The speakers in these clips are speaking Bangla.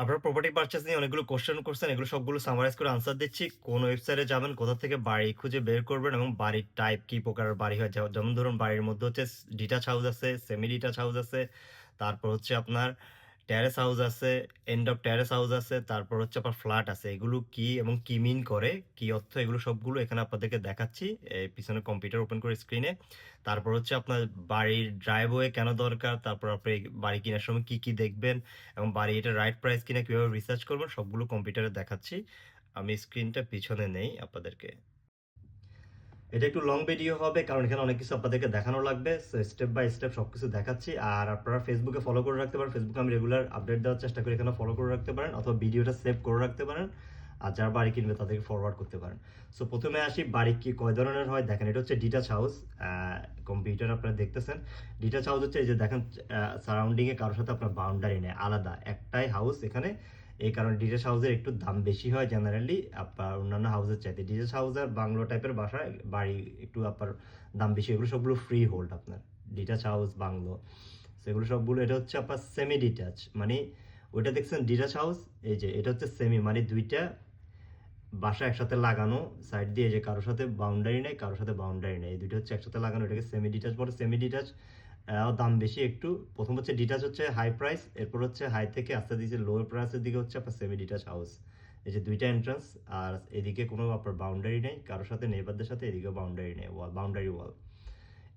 আপনারা প্রপার্টি পারচেজ নিয়ে অনেকগুলো কোয়েশ্চেন করছেন। এগুলো সবগুলো সামারাইজ করে আনসার দিচ্ছি। কোন ওয়েবসাইটে যাবেন, কোথা থেকে বাড়ি খুঁজে বের করবেন এবং বাড়ির টাইপ কি প্রকারের বাড়ি হয়। যেমন ধরুন বাড়ির মধ্যে হচ্ছে ডিটাচ হাউস আছে, সেমি ডিটাচ হাউস আছে। তারপর হচ্ছে আপনার টেরেস হাউস আছে, এন্ড অফ টেরেস হাউস আছে। তারপর হচ্ছে আপনার ফ্ল্যাট আছে। এগুলো কি এবং কি মিন করে, কি অর্থ, এগুলো সবগুলো এখানে আপনাদেরকে দেখাচ্ছি। এই পিছনে কম্পিউটার ওপেন করে স্ক্রিনে। তারপর হচ্ছে আপনার বাড়ির ড্রাইভওয়ে কেন দরকার, তারপর আপনি বাড়ি কেনার সময় কি কি দেখবেন এবং বাড়ি এটা রাইট প্রাইস কিনা কিভাবে রিসার্চ করবেন সবগুলো কম্পিউটারে দেখাচ্ছি। আমি স্ক্রিনটা পিছনে নেই আপনাদেরকে। এটা একটু লং ভিডিও হবে কারণ এখানে অনেক কিছু আপনাদেরকে দেখানো লাগবে। স্টেপ বাই স্টেপ সবকিছু দেখাচ্ছি। আর আপনারা ফেসবুকে ফলো করে রাখতে পারেন। ফেসবুকে আমি রেগুলার আপডেট দেওয়ার চেষ্টা করি, এখানে ফলো করে রাখতে পারেন অথবা ভিডিওটা সেভ করে রাখতে পারেন। আর যারা বাড়ি কিনবে তাদেরকে ফরওয়ার্ড করতে পারেন। সো প্রথমে আসি, বাড়ি কি কয় ধরনের হয় দেখেন। এটা হচ্ছে ডিটাচ হাউস। কম্পিউটার আপনারা দেখতেছেন। ডিটাচ হাউস হচ্ছে এই যে দেখেন, সারাউন্ডিংয়ে কারোর সাথে আপনার বাউন্ডারি নেই, আলাদা একটাই হাউস এখানে। এই কারণে ডিটাচ হাউসের একটু দাম বেশি হয় জেনারেলি আপনার অন্যান্য হাউসের চাইতে। ডিটাচ হাউস আর বাংলো টাইপের বাসায় বাড়ি একটু আপনার দাম বেশি। এগুলো সবগুলো ফ্রি হোল্ড আপনার, ডিটাচ হাউস বাংলো সেগুলো সবগুলো। এটা হচ্ছে আপনার সেমি ডিটাচ, মানে ওইটা দেখছেন ডিটাচ হাউস, এই যে এটা হচ্ছে সেমি, মানে দুইটা বাসা একসাথে লাগানো সাইড দিয়ে, যে কারোর সাথে বাউন্ডারি নেই, কারোর সাথে বাউন্ডারি নেই, এই দুটো হচ্ছে একসাথে লাগানো, এটাকে সেমি ডিটাচ বলে। সেমি ডিটাচ দাম বেশি একটু। প্রথম হচ্ছে ডিটাচ হচ্ছে হাই প্রাইস, এরপর হচ্ছে হাই থেকে আস্তে দিচ্ছে লোয়ার প্রাইসের দিকে হচ্ছে আপনার সেমি ডিটাচ হাউস। এই যে দুইটা এন্ট্রান্স, আর এদিকে কোনো আপনার বাউন্ডারি নেই কারোর সাথে, নেইবারদের সাথে, এদিকেও বাউন্ডারি নেই, বাউন্ডারি ওয়াল।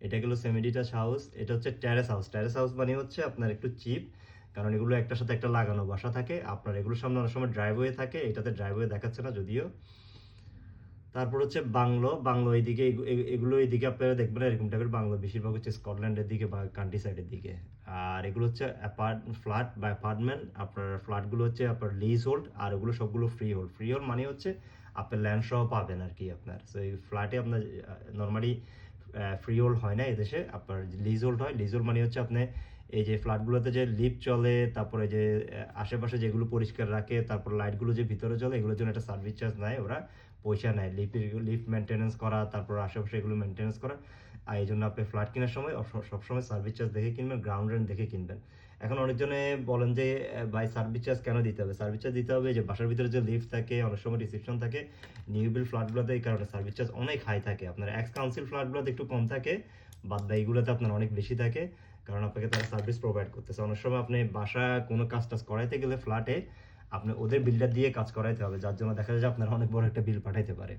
এটা গেলো সেমি ডিটাচ হাউস। এটা হচ্ছে টেরেস হাউস। টেরেস হাউস মানে হচ্ছে আপনার একটু চিপ, কারণ এগুলো একটার সাথে একটা লাগানো বাসা থাকে আপনার। এগুলোর সামনে অনেক সময় ড্রাইভওয়ে থাকে, এটাতে ড্রাইভওয়ে দেখাচ্ছে না যদিও। তারপর হচ্ছে বাংলো। বাংলো এইদিকে এগুলো এইদিকে আপনারা দেখবেন এরকম টাইপের বাংলো বেশিরভাগ হচ্ছে স্কটল্যান্ডের দিকে বা কান্ট্রি সাইডের দিকে। আর এগুলো হচ্ছে ফ্ল্যাট বা অ্যাপার্টমেন্ট। আপনার ফ্ল্যাটগুলো হচ্ছে আপনার লিজ হোল্ড, আর ওগুলো সবগুলো ফ্রি হোল্ড। ফ্রি হোল্ড মানে হচ্ছে আপনার ল্যান্ড সহ পাবেন আর কি আপনার। সো এই ফ্ল্যাটে আপনার নর্মালি ফ্রি হোল্ড হয় না এদেশে, আপনার লিজ হোল্ড হয়। লিজ হোল্ড মানে হচ্ছে আপনি এই যে ফ্ল্যাটগুলোতে যে লিফট চলে, তারপরে যে আশেপাশে যেগুলো পরিষ্কার রাখে, তারপর লাইটগুলো যে ভিতরে চলে, এগুলোর জন্য একটা সার্ভিস চার্জ নেয় ওরা, পয়সা নেয় লিফট মেনটেন্যান্স করা, তারপর আশেপাশে এগুলো মেনটেন্যান্স করা। আর এই জন্য আপনি ফ্ল্যাট কেনার সময় সবসময় সার্ভিস চার্জ দেখে কিনবেন, গ্রাউন্ড রেন্ট দেখে কিনবেন। এখন অনেকজনে বলেন যে ভাই সার্ভিস চার্জ কেন দিতে হবে? সার্ভিস চার্জ দিতে হবে যে বাসার ভিতরে যে লিফট থাকে, অনেক সময় রিসেপশন থাকে, নিউ বিল্ড ফ্ল্যাটগুলোতে এই কারণে সার্ভিস চার্জ অনেক হাই থাকে। আপনার এক্স কাউন্সিল ফ্ল্যাটগুলোতে একটু কম থাকে, বাদ বাকিগুলোতে আপনার অনেক বেশি থাকে, কারণ আপনাকে তারা সার্ভিস প্রোভাইড করতেছে। অনেক সময় আপনি বাসা কোনো কাজ টাজ করাইতে গেলে ফ্ল্যাটে আপনি ওদের বিল্ডার দিয়ে কাজ করাইতে হবে, যার জন্য দেখা যায় যে আপনার অনেক বড় একটা বিল পাঠাইতে পারে।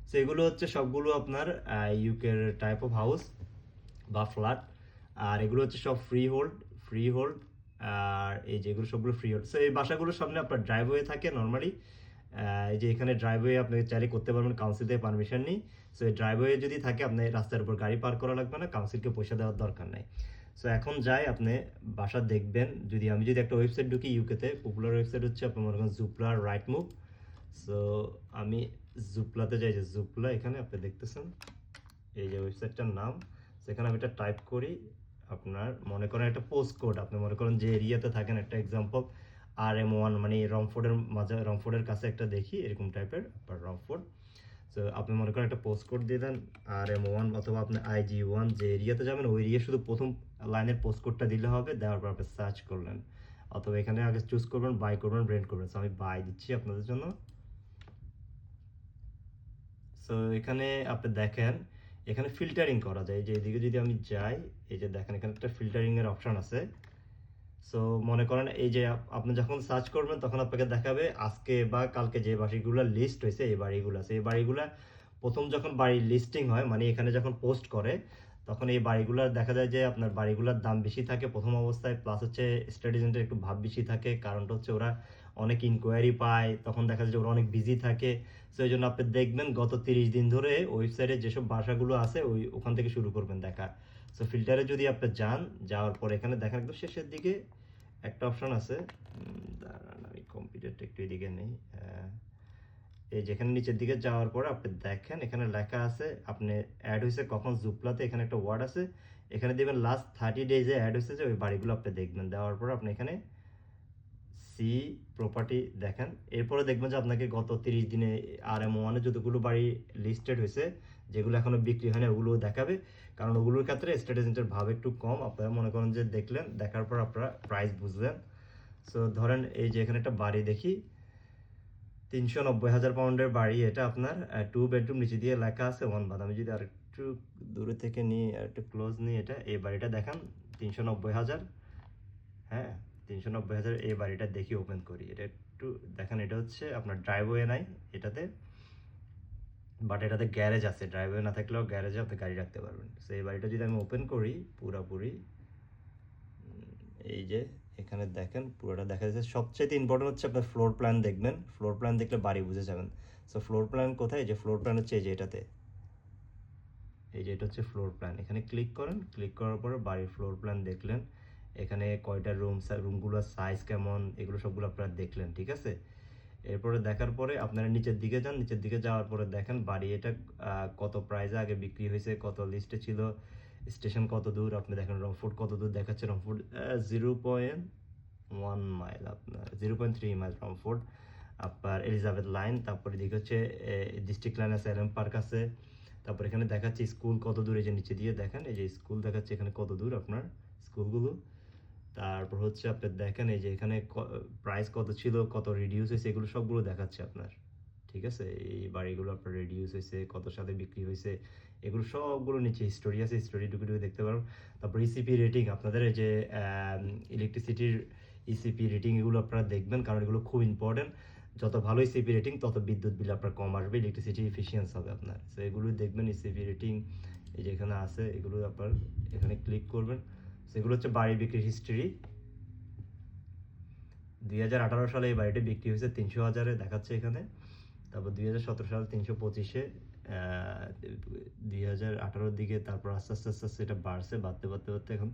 সো এগুলো হচ্ছে সবগুলো আপনার ইউকের টাইপ অফ হাউস বা ফ্ল্যাট। আর এগুলো হচ্ছে সব ফ্রি হোল্ড। Freehold. আর এই যে এগুলো সবগুলো ফ্রি হোল্ড। সো এই বাসাগুলোর সামনে আপনার ড্রাইভওয়ে থাকে নর্মালি। এই যে এখানে ড্রাইভওয়ে আপনি চাইলে করতে পারবেন, কাউন্সিল থেকে পারমিশন নিই। সো এই ড্রাইভওয়ে যদি থাকে আপনি রাস্তার উপর গাড়ি পার্ক করা লাগবে না, কাউন্সিলকে পয়সা দেওয়ার দরকার নাই। সো এখন যাই, আপনি বাসা দেখবেন। আমি যদি একটা ওয়েবসাইট ঢুকি ইউকেতে, পপুলার ওয়েবসাইট হচ্ছে আপনার মনে করেন জুপলা, রাইট মুভ। সো আমি জুপলাতে যাই, যে জুপলা এখানে আপনি দেখতেছেন এই যে ওয়েবসাইটটার নাম। সেখানে আমি এটা টাইপ করি। আপনার মনে করেন একটা পোস্ট কোড, আপনি মনে করেন যে এরিয়াতে থাকেন, একটা এক্সাম্পল RM1, মানে রংফোর্ডের মাঝে, রংফোর্ডের কাছে একটা দেখি এরকম টাইপের আপনার রংফোর্ড। সো আপনি মনে করেন একটা পোস্ট কোড দিয়ে দেন RM1, অথবা আপনি IG1, যে এরিয়াতে যাবেন ওই এরিয়া শুধু প্রথম লাইনের পোস্ট কোডটা দিলে হবে। দেওয়ার পর আপনি সার্চ করলেন, অথবা এখানে আগে চুজ করবেন বাই করবেন, রেন্ট করবেন। সো আমি বাই দিচ্ছি আপনাদের জন্য। সো এখানে আপনি দেখেন, এখানে ফিল্টারিং করা যায়। যে এদিকে যদি আমি যাই, এই যে দেখেন এখানে একটা ফিল্টারিং এর অপশন আছে। সো মনে করেন এই যে আপনি যখন সার্চ করবেন তখন আপনাকে দেখাবে আজকে বা কালকে যে বাড়িগুলো লিস্ট হয়েছে, এই বাড়িগুলো আছে। এই বাড়িগুলা প্রথম যখন বাড়ি লিস্টিং হয়, মানে এখানে যখন পোস্ট করে, তখন এই বাড়িগুলোর দেখা যায় যে আপনার বাড়িগুলোর দাম বেশি থাকে প্রথম অবস্থায়, প্লাস হচ্ছে স্টেট এজেন্টের একটু ভাব বেশি থাকে। কারণটা হচ্ছে ওরা অনেক ইনকোয়ারি পায়, তখন দেখা যায় যে ওরা অনেক বিজি থাকে। সো এই জন্য আপনি দেখবেন গত 30 দিন ধরে ওয়েবসাইটে যেসব বাসাগুলো আছে ওখান থেকে শুরু করবেন দেখা। সো ফিল্টারে যদি আপনি যান, যাওয়ার পর এখানে দেখেন একদম শেষের দিকে একটা অপশন আছে। দাঁড়ান আমি কম্পিউটারটা একটু এদিকে নেই। এই যেখানে নিচের দিকে যাওয়ার পরে আপনি দেখেন এখানে লেখা আছে আপনি অ্যাড হয়েছে কখন জুপলাতে, এখানে একটা ওয়ার্ড আছে, এখানে দেখবেন লাস্ট 30 ডেজে অ্যাড হয়েছে যে ওই বাড়িগুলো আপনি দেখবেন। দেওয়ার পর আপনি এখানে সি প্রপার্টি দেখেন। এরপরে দেখবেন যে আপনাকে গত 30 দিনে RM1-এ যতগুলো বাড়ি লিস্টেড হয়েছে, যেগুলো এখনো বিক্রি হয়নি, ওগুলো দেখাবে। কারণ ওগুলোর ক্ষেত্রে স্টেট এজেন্টের ভাব একটু কম। আপনারা মনে করেন যে দেখলেন, দেখার পর আপনারা প্রাইস বুঝলেন। সো ধরেন এই যে এখানে একটা বাড়ি দেখি, 390,000 পাউন্ডের বাড়ি এটা আপনার, 2 বেডরুম, নিচে দিয়ে লেখা আছে 1 বাথ। আমি যদি আরেকটু দূরে থেকে নিই, আরেকটু ক্লোজ নিই, এটা এই বাড়িটা দেখান 390,000, হ্যাঁ 390,000 এই বাড়িটা দেখি, ওপেন করি, এটা একটু দেখেন। এটা হচ্ছে আপনার ড্রাইভওয়ে নাই এটাতে, বাট এটাতে গ্যারেজ আছে, ড্রাইভওয়ে না থাকলেও গ্যারেজে আপনি গাড়ি রাখতে পারবেন। সো এই বাড়িটা যদি আমি ওপেন করি পুরাপুরি, এই যে এখানে দেখেন পুরোটা দেখা যাচ্ছে। সবচেয়ে ইম্পর্টেন্ট হচ্ছে আপনার ফ্লোর প্ল্যান দেখবেন, ফ্লোর প্ল্যান দেখলে বাড়ি বুঝে যাবেন। সো ফ্লোর প্ল্যান কোথায়? এই যে ফ্লোর প্ল্যান হচ্ছে এই যে এটাতে, এই যে এটা হচ্ছে ফ্লোর প্ল্যান। এখানে ক্লিক করেন, ক্লিক করার পরে বাড়ির ফ্লোর প্ল্যান দেখলেন, এখানে কয়টা রুম, রুমগুলোর সাইজ কেমন, এগুলো সবগুলো আপনারা দেখলেন, ঠিক আছে। এরপরে দেখার পরে আপনারা নিচের দিকে যান, নিচের দিকে যাওয়ার পরে দেখেন বাড়ি এটা কত প্রাইসে আগে বিক্রি হয়েছে, কত লিস্টে ছিল, স্টেশন কত দূর, আপনি দেখেন রংপুর কত দূর দেখাচ্ছে। রংপুর 0.1 মাইল, আপনার 0.3 মাইল রংপুর, আপনার এলিজাবেথ লাইন। তারপরে এদিকে হচ্ছে ডিস্ট্রিক্ট লাইন আছে, এলএম পার্ক আছে। তারপর এখানে দেখাচ্ছে স্কুল কত দূর, এই যে নিচে দিয়ে দেখেন এই যে স্কুল দেখাচ্ছে এখানে কত দূর আপনার স্কুলগুলো। তারপর হচ্ছে আপনি দেখেন এই যে এখানে প্রাইস কত ছিল, কত রিডিউস হয়েছে, এগুলো সবগুলো দেখাচ্ছে আপনার, ঠিক আছে। এই বাড়িগুলো আপনার রিডিউস হয়েছে, কত সাথে বিক্রি হয়েছে, এগুলো সবগুলো নিচে হিস্টোরি আছে, হিস্টোরি ঢুকে ঢুকে দেখতে পারো। তারপর ইসিপি রেটিং, আপনাদের এই যে ইলেকট্রিসিটির ইসিপি রেটিং, এগুলো আপনারা দেখবেন, কারণ এগুলো খুব ইম্পর্টেন্ট। যত ভালো ইসিপি রেটিং তত বিদ্যুৎ বিল আপনার কম আসবে, ইলেকট্রিসিটি এফিসিয়েন্স হবে আপনার। সো এগুলো দেখবেন ইসিপি রেটিং, এই যে এখানে আছে, এগুলো আপনার এখানে ক্লিক করবেন। সেগুলো হচ্ছে বাড়ি বিক্রির হিস্ট্রি। 2018 সালে এই বাড়িটি বিক্রি হয়েছে 300,000-এ দেখাচ্ছে এখানে। তারপর 2017 সাল 325-এ, 2018-র দিকে, তারপর আস্তে আস্তে আস্তে আস্তে এটা বাড়ছে, বাড়তে বাড়তে বাড়তে এখন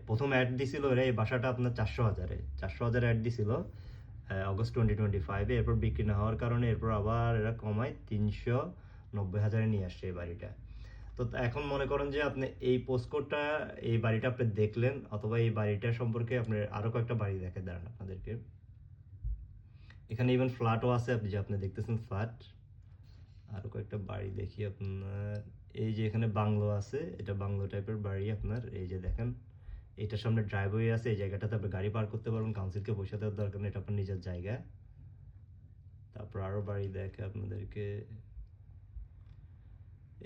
প্রথম অ্যাড দিছিল এরা এই বাসাটা আপনার 400,000 অ্যাড দিছিল অগস্ট 2025-এ। এরপর বিক্রি না হওয়ার কারণে এরপর আবার এরা কমায় 390,000-এ নিয়ে আসছে এই বাড়িটা। তো এখন মনে করেন যে আপনি এই পোস্টকোডটা, এই বাড়িটা আপনি দেখলেন, অথবা এই বাড়িটা সম্পর্কে আপনি আরো কয়েকটা বাড়ি দেখে দাঁড়ান আপনাদেরকে। এখানে ইভেন ফ্ল্যাটও আছে, আপনি যে আপনি দেখতেছেন ফ্ল্যাট। আরো কয়েকটা বাড়ি দেখি আপনার, এই যে এখানে বাংলো আছে, এটা বাংলো টাইপের বাড়ি আপনার। এই যে দেখেন এটার সামনে ড্রাইভওয়ে আছে, এই জায়গাটাতে আপনি গাড়ি পার্ক করতে পারবেন, কাউন্সিলকে পয়সা দেওয়ার দরকার নেই, এটা আপনার নিজের জায়গা। তারপর আরো বাড়ি দেখে আপনাদেরকে,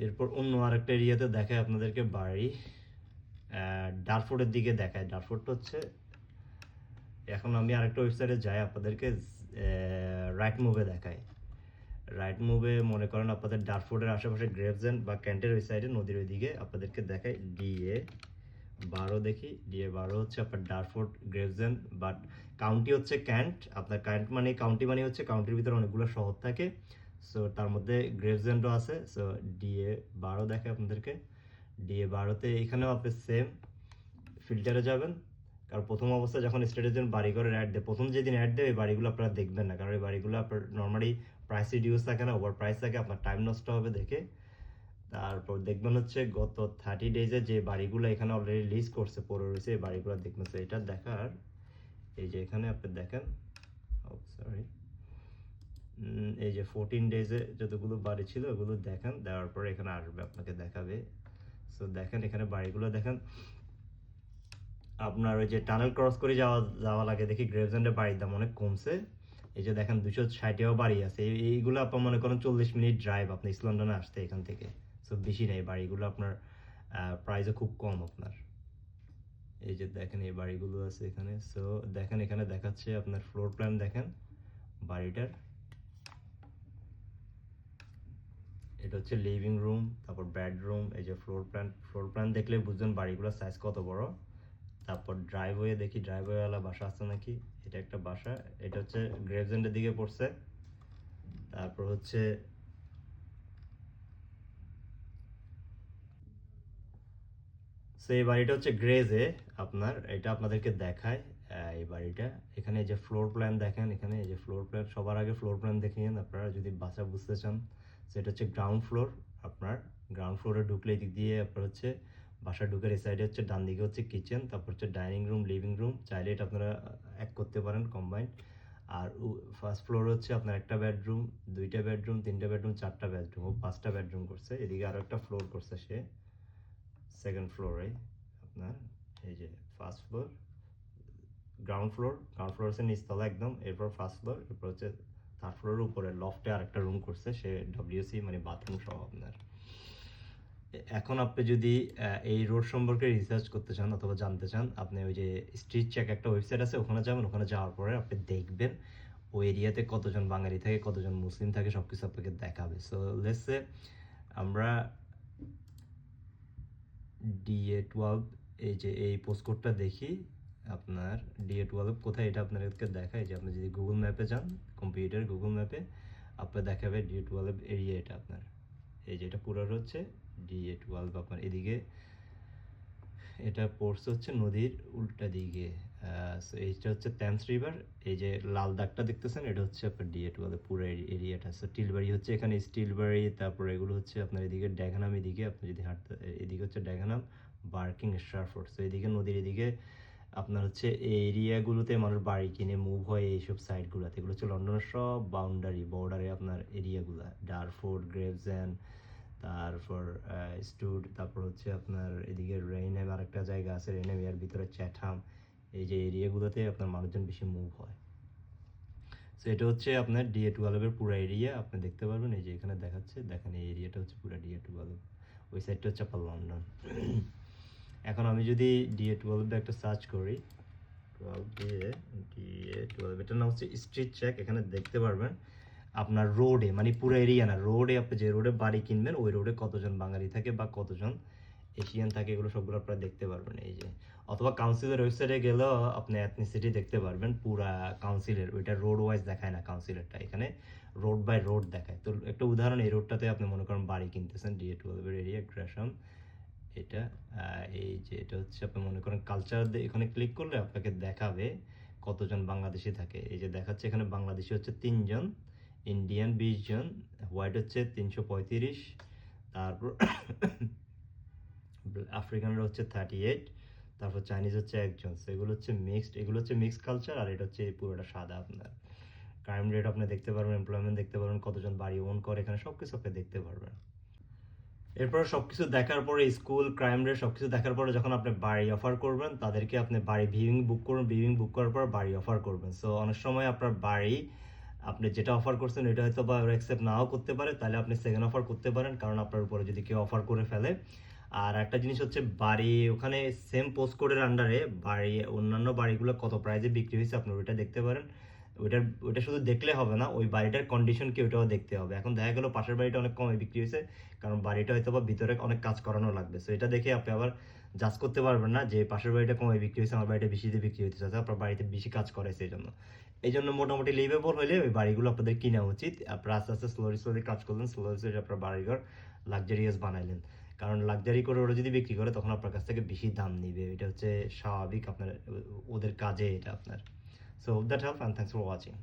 এরপর অন্য আরেকটা এরিয়াতে দেখায় আপনাদেরকে বাড়ি, ডারফোর্ডের দিকে দেখায়। ডারফোর্ডটা হচ্ছে, এখন আমি আরেকটা ওয়েবসাইটে যাই, আপনাদেরকে রাইট মুভে দেখায়। রাইট মুভে মনে করেন আপনাদের ডারফোর্ডের আশেপাশে গ্রেভসেন্ড বা ক্যান্টের ওই সাইডে, নদীর ওই দিকে আপনাদেরকে দেখায় DA12 দেখি। DA12 হচ্ছে আপনার ডারফোর্ড গ্রেভসেন্ড, বাট কাউন্টি হচ্ছে ক্যান্ট। আপনার ক্যান্ট মানে কাউন্টি, মানে হচ্ছে কাউন্টির ভিতরে অনেকগুলো শহর থাকে, সো তার মধ্যে গ্রেভসেন্ডও আছে। সো DA12 দেখে আপনাদেরকে। DA12-তে এখানেও আপনি সেম ফিল্টারে যাবেন, কারণ প্রথম অবস্থায় যখন স্টেটের জন্য বাড়ি ঘরের অ্যাড দেয়, প্রথম যেদিন অ্যাড দেয় এই বাড়িগুলো আপনারা দেখবেন না, কারণ এই বাড়িগুলো আপনার নর্মালি প্রাইস রিডিউস থাকে না, ওভার প্রাইস থাকে, আপনার টাইম নষ্ট হবে দেখে। তারপর দেখবেন হচ্ছে গত 30 ডেজে যে বাড়িগুলো এখানে অলরেডি লিস্ট করছে, পড়ে রয়েছে, এই বাড়িগুলো দেখবেন। তো এটা দেখার, এই যে এখানে আপনি দেখেন, সরি, এই যে 14 ডেজে যতগুলো বাড়ি ছিল ওগুলো দেখেন, দেওয়ার পরে এখানে আসবে, আপনাকে দেখাবে। সো দেখেন এখানে বাড়িগুলো দেখেন, আপনার ওই যে টানেল ক্রস করে যাওয়া যাওয়া লাগে দেখি, গ্রেভসেন্ডের বাড়ির দাম অনেক কমছে। এই যে দেখেন 260-এও বাড়ি আছে, এইগুলো আপনার মনে করেন 40 মিনিট ড্রাইভ আপনি ইস্ট লন্ডনে আসতে এখান থেকে। সো বেশি নেই বাড়িগুলো, আপনার প্রাইসও খুব কম আপনার। এই যে দেখেন এই বাড়িগুলো আছে এখানে। সো দেখেন এখানে দেখাচ্ছে আপনার ফ্লোর প্ল্যান দেখেন বাড়িটার, এটা হচ্ছে লিভিং রুম, তারপর বেডরুম, এই যে ফ্লোর প্ল্যান দেখলে বুঝবেন বাড়িগুলোর সাইজ কত বড়। তারপর ড্রাইভওয়ে দেখি, ড্রাইভওয়েওয়ালা বাসা আছে নাকি, এটা একটা বাসা, এটা হচ্ছে গ্রেভসেন্ডের দিকে পড়ছে। তারপর হচ্ছে সেই বাড়িটা হচ্ছে গ্রেজে আপনার, এটা আপনাদেরকে দেখায় এই বাড়িটা। এখানে যে ফ্লোর প্ল্যান দেখেন, এখানে এই যে ফ্লোর প্ল্যান, সবার আগে ফ্লোর প্ল্যান দেখে নিন আপনারা যদি বাসা বুঝতে চান। সেটা হচ্ছে গ্রাউন্ড ফ্লোর, আপনার গ্রাউন্ড ফ্লোরে ঢুকলে এই দিক দিয়ে আপনার হচ্ছে বাসা ঢুকের এই সাইডে হচ্ছে ডান দিকে হচ্ছে কিচেন, তারপর হচ্ছে ডাইনিং রুম, লিভিং রুম, চাইলে এটা আপনারা এক করতে পারেন কম্বাইন্ড। আর ফার্স্ট ফ্লোর হচ্ছে আপনার একটা বেডরুম, দুইটা বেডরুম, তিনটা বেডরুম, চারটা বেডরুম, ও 5টা বেডরুম করছে। এদিকে আরো একটা ফ্লোর করছে সে সেকেন্ড ফ্লোরে আপনার, এই যে ফার্স্ট ফ্লোর, গ্রাউন্ড ফ্লোর হচ্ছে নিচতলা একদম, এরপর ফার্স্ট ফ্লোর, এরপর হচ্ছে থার্ড ফ্লোরের উপরে লফটে আরেকটা রুম করছে সে, ডব্লিউসি মানে বাথরুম সহ আপনার। এখন আপনি যদি এই রোড সম্পর্কে রিসার্চ করতে চান অথবা জানতে চান, আপনি ওই যে স্ট্রিট চেক একটা ওয়েবসাইট আছে ওখানে যাবেন, ওখানে যাওয়ার পরে আপনি দেখবেন ওই এরিয়াতে কতজন বাঙালি থাকে, কতজন মুসলিম থাকে, সব কিছু আপনাকে দেখাবে। সো লেটস সে আমরা DA12 এই যে এই পোস্টকোডটা দেখি, আপনার DA12 কোথায় এটা আপনাদেরকে দেখায়। যে আপনি যদি গুগল ম্যাপে যান, কম্পিউটার গুগল ম্যাপে আপনার দেখাবে DA12 এরিয়া, এটা আপনার এই যে এটা পুরো হচ্ছে DA12 আপনার এদিকে, এটা পড়ছে হচ্ছে নদীর উল্টা দিকে। সো এইটা হচ্ছে টেমস রিভার, এই যে লাল দাগটা দেখতেছেন এটা হচ্ছে আপনার DA12 পুরো এরিয়াটা। সো টিলবাড়ি হচ্ছে এখানে স্টিলবাড়ি, তারপর এগুলো হচ্ছে আপনার এদিকে ড্যাগনাম, এদিকে আপনি যদি হাঁটতে এদিকে হচ্ছে ড্যাগনাম, বার্কিং, স্টারফোর্ড। সো এদিকে নদীর এদিকে আপনার হচ্ছে এই এরিয়াগুলোতে মানুষ বাড়ি কিনে মুভ হয় এইসব সাইডগুলোতে। এগুলো হচ্ছে লন্ডনের সব বর্ডারে আপনার এরিয়াগুলো, ডারফোর্ড, গ্রেভসেন্ড, তারপর স্টুড, তারপর হচ্ছে আপনার এদিকে রেইনহ্যাম আরেকটা জায়গা আছে, রেইনহ্যাম এর ভিতরে চ্যাটহাম, এই যে এরিয়াগুলোতে আপনার মানুষজন বেশি মুভ হয়। সো এটা হচ্ছে আপনার DA12 এর পুরো এরিয়া আপনি দেখতে পারবেন, এই যে এখানে দেখাচ্ছে, দেখেন এই এরিয়াটা হচ্ছে পুরো DA12, ওই সাইডটা হচ্ছে আপনার লন্ডন। এখন আমি যদি DA12 একটা সার্চ করি, 12 দিয়ে DA12, এটার নাম হচ্ছে স্ট্রিট চেক, এখানে দেখতে পারবেন আপনার রোডে, মানে পুরো এরিয়া না, রোডে আপনি যে রোডে বাড়ি কিনবেন ওই রোডে কতজন বাঙালি থাকে বা কতজন এশিয়ান থাকে, এগুলো সবগুলো আপনারা দেখতে পারবেন এই যে। অথবা কাউন্সিলের ওয়েবসাইটে গেলেও আপনি এথনিসিটি দেখতে পারবেন, পুরা কাউন্সিলের, ওইটা রোড ওয়াইজ দেখায় না কাউন্সিলেরটা, এখানে রোড বাই রোড দেখায়। তো একটা উদাহরণ, এই রোডটাতে আপনি মনে করেন বাড়ি কিনতেছেন, DA12 এর এরিয়া গ্রেশাম, এটা এই যে এটা হচ্ছে আপনি মনে করেন কালচার, এখানে ক্লিক করলে আপনাকে দেখাবে কতজন বাংলাদেশি থাকে। এই যে দেখাচ্ছে এখানে বাংলাদেশি হচ্ছে 3 জন, ইন্ডিয়ান 20 জন, হোয়াইট হচ্ছে 335, তারপর আফ্রিকানরা হচ্ছে 38, তারপর চাইনিজ হচ্ছে 1 জন। এগুলো হচ্ছে মিক্সড, এগুলো হচ্ছে মিক্সড কালচার, আর এটা হচ্ছে পুরোটা সাদা আপনার। ক্রাইম রেট আপনি দেখতে পারবেন, এমপ্লয়মেন্ট দেখতে পারবেন, কতজন বাড়ি ওন করে, এখানে সব কিছু আপনি দেখতে পারবেন। এরপর সবকিছু দেখার পরে, স্কুল, ক্রাইম রেট সবকিছু দেখার পরে যখন আপনি বাড়ি অফার করবেন তাদেরকে, আপনি বাড়ি ভিউইং বুক করবেন, ভিউইং বুক করার পর বাড়ি অফার করবেন। সো অনেক সময় আপনার বাড়ি আপনি যেটা অফার করছেন এটা হয়তো বা ওরা অ্যাকসেপ্ট নাও করতে পারে, তাহলে আপনি সেকেন্ড অফার করতে পারেন, কারণ আপনার উপরে যদি কেউ অফার করে ফেলে। আর একটা জিনিস হচ্ছে বাড়ি ওখানে সেম পোস্ট কোডের আন্ডারে বাড়ি, অন্যান্য বাড়িগুলো কত প্রাইসে বিক্রি হয়েছে আপনি ওইটা দেখতে পারেন। ওইটা শুধু দেখলে হবে না, ওই বাড়িটার কন্ডিশন কি ওটাও দেখতে হবে। এখন দেখা গেল পাশের বাড়িটা অনেক কমে বিক্রি হয়েছে, কারণ বাড়িটা হয়তো বা ভিতরে অনেক কাজ করানো লাগবে। সো এটা দেখে আপনি আবার জাজ করতে পারবেন না যে পাশের বাড়িটা কমে বিক্রি হয়েছে, আমার বাড়িটা বেশি দিয়ে বিক্রি হতে চাচ্ছে, আপনার বাড়িতে বেশি কাজ করাইছে এই জন্য মোটামুটি লিভেবল হলে ওই বাড়িগুলো আপনাদের কিনা উচিত। আপনারা আস্তে আস্তে স্লোলি কাজ করলেন, স্লোলি আপনার বাড়িঘর লাক্সারিয়াস বানাইলেন, কারণ লাক্সারি করে ওরা যদি বিক্রি করে তখন আপনার কাছ থেকে বেশি দাম নিবে, এটা হচ্ছে স্বাভাবিক আপনার ওদের কাজে এটা আপনার। So that help, and thanks for watching.